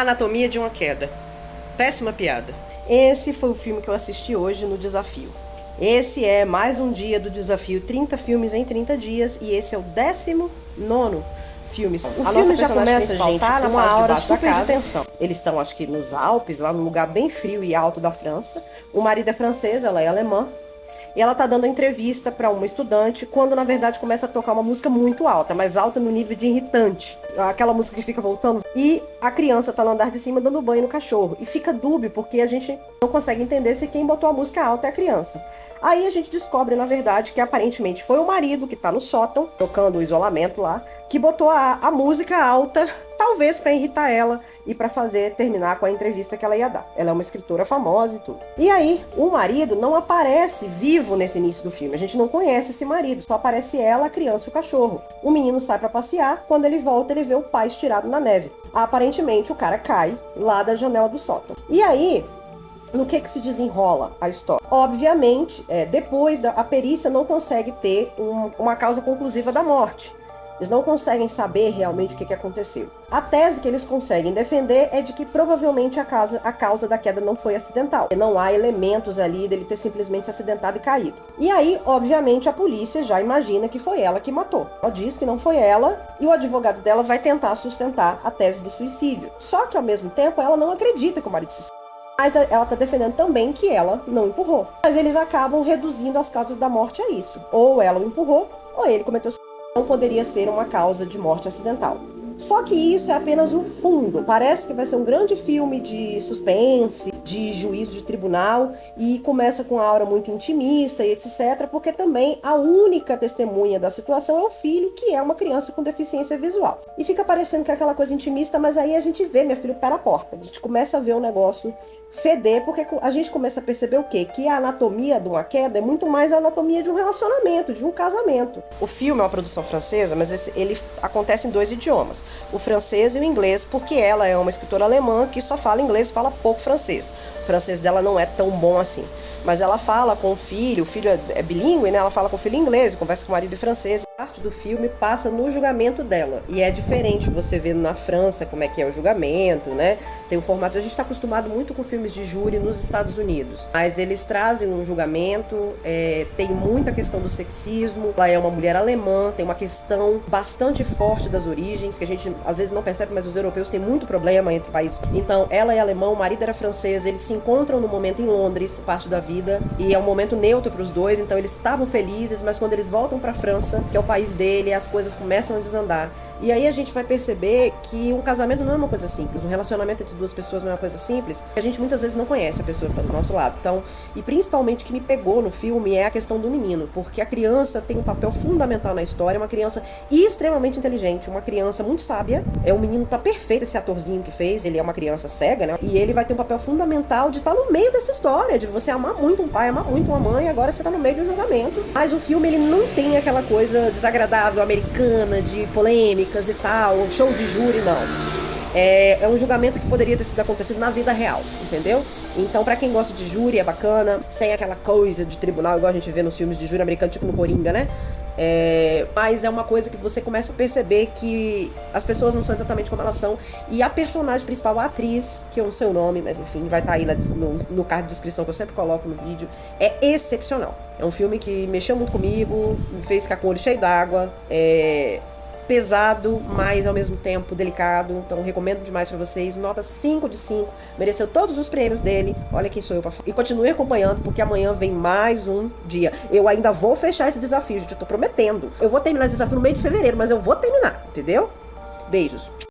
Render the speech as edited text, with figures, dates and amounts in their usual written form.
Anatomia de uma Queda. Péssima piada. Esse foi o filme que eu assisti hoje no desafio. Esse é mais um dia do desafio 30 filmes em 30 dias e esse é o 19º filme. O filme já começa, gente, com uma aura super de tensão. Eles estão, acho que nos Alpes, lá num lugar bem frio e alto da França. O marido é francês, ela é alemã. E ela tá dando entrevista para uma estudante, quando na verdade começa a tocar uma música muito alta, mais alta no nível de irritante. Aquela música que fica voltando. E a criança tá no andar de cima dando banho no cachorro. E fica dúbio, porque a gente não consegue entender se quem botou a música alta é a criança. Aí a gente descobre, na verdade, que aparentemente foi o marido que tá no sótão, tocando o isolamento lá, que botou a música alta, talvez para irritar ela e para terminar com a entrevista que ela ia dar. Ela é uma escritora famosa e tudo. E aí, o marido não aparece vivo nesse início do filme. A gente não conhece esse marido, só aparece ela, a criança e o cachorro. O menino sai para passear, quando ele volta, ele vê o pai estirado na neve. Aparentemente, o cara cai lá da janela do sótão. E aí, no que se desenrola a história? Obviamente, depois a perícia não consegue ter uma causa conclusiva da morte. Eles não conseguem saber realmente o que aconteceu. A tese que eles conseguem defender é de que provavelmente a causa da queda não foi acidental. Não há elementos ali dele ter simplesmente se acidentado e caído. E aí, obviamente, a polícia já imagina que foi ela que matou. Ela diz que não foi ela e o advogado dela vai tentar sustentar a tese do suicídio. Só que, ao mesmo tempo, ela não acredita que o marido se suicidou. Mas ela está defendendo também que ela não empurrou. Mas eles acabam reduzindo as causas da morte a isso. Ou ela o empurrou, ou ele cometeu suicídio. Não poderia ser uma causa de morte acidental. Só que isso é apenas um fundo. Parece que vai ser um grande filme de suspense, de juízo de tribunal, e começa com uma aura muito intimista e etc, porque também a única testemunha da situação é o filho, que é uma criança com deficiência visual. E fica parecendo que é aquela coisa intimista, mas aí a gente vê, meu filho, o pé na porta. A gente começa a ver o negócio feder, porque a gente começa a perceber o quê? Que a anatomia de uma queda é muito mais a anatomia de um relacionamento, de um casamento. O filme é uma produção francesa, mas ele acontece em 2 idiomas, o francês e o inglês, porque ela é uma escritora alemã que só fala inglês e fala pouco francês. O francês dela não é tão bom assim. Mas ela fala com o filho é bilíngue, né? Ela fala com o filho em inglês, conversa com o marido em francês. Parte do filme passa no julgamento dela. E é diferente você ver na França como é que é o julgamento, né? Tem um formato... A gente está acostumado muito com filmes de júri nos Estados Unidos. Mas eles trazem um julgamento, tem muita questão do sexismo. Ela é uma mulher alemã, tem uma questão bastante forte das origens, que a gente às vezes não percebe, mas os europeus têm muito problema entre países. Então, ela é alemã, o marido era francês, eles se encontram no momento em Londres, parte da vida, e é um momento neutro para os dois, então eles estavam felizes, mas quando eles voltam para a França, que é o país dele, as coisas começam a desandar. E aí a gente vai perceber que um casamento não é uma coisa simples, um relacionamento entre 2 pessoas não é uma coisa simples, a gente muitas vezes não conhece a pessoa que está do nosso lado. Então, e principalmente o que me pegou no filme é a questão do menino, porque a criança tem um papel fundamental na história, uma criança extremamente inteligente, uma criança muito sábia, o menino tá perfeito, esse atorzinho que fez, ele é uma criança cega, né, e ele vai ter um papel fundamental de estar no meio dessa história, de você amar muito um pai, amar muito uma mãe, agora você tá no meio de um julgamento. Mas o filme, ele não tem aquela coisa desagradável, americana, de polêmicas e tal, show de júri, não. É um julgamento que poderia ter sido acontecido na vida real, entendeu? Então, pra quem gosta de júri, é bacana, sem aquela coisa de tribunal, igual a gente vê nos filmes de júri americano, tipo no Coringa, né? Mas é uma coisa que você começa a perceber que as pessoas não são exatamente como elas são. E a personagem principal, a atriz, que eu não sei o nome, mas enfim, vai estar aí no card de descrição que eu sempre coloco no vídeo, é excepcional. É um filme que mexeu muito comigo, me fez ficar com o olho cheio d'água, pesado, mas ao mesmo tempo delicado. Então recomendo demais pra vocês. Nota 5 de 5. Mereceu todos os prêmios dele. Olha quem sou eu pra falar. E continue acompanhando, porque amanhã vem mais um dia. Eu ainda vou fechar esse desafio, gente. Eu tô prometendo. Eu vou terminar esse desafio no meio de fevereiro, mas eu vou terminar, entendeu? Beijos.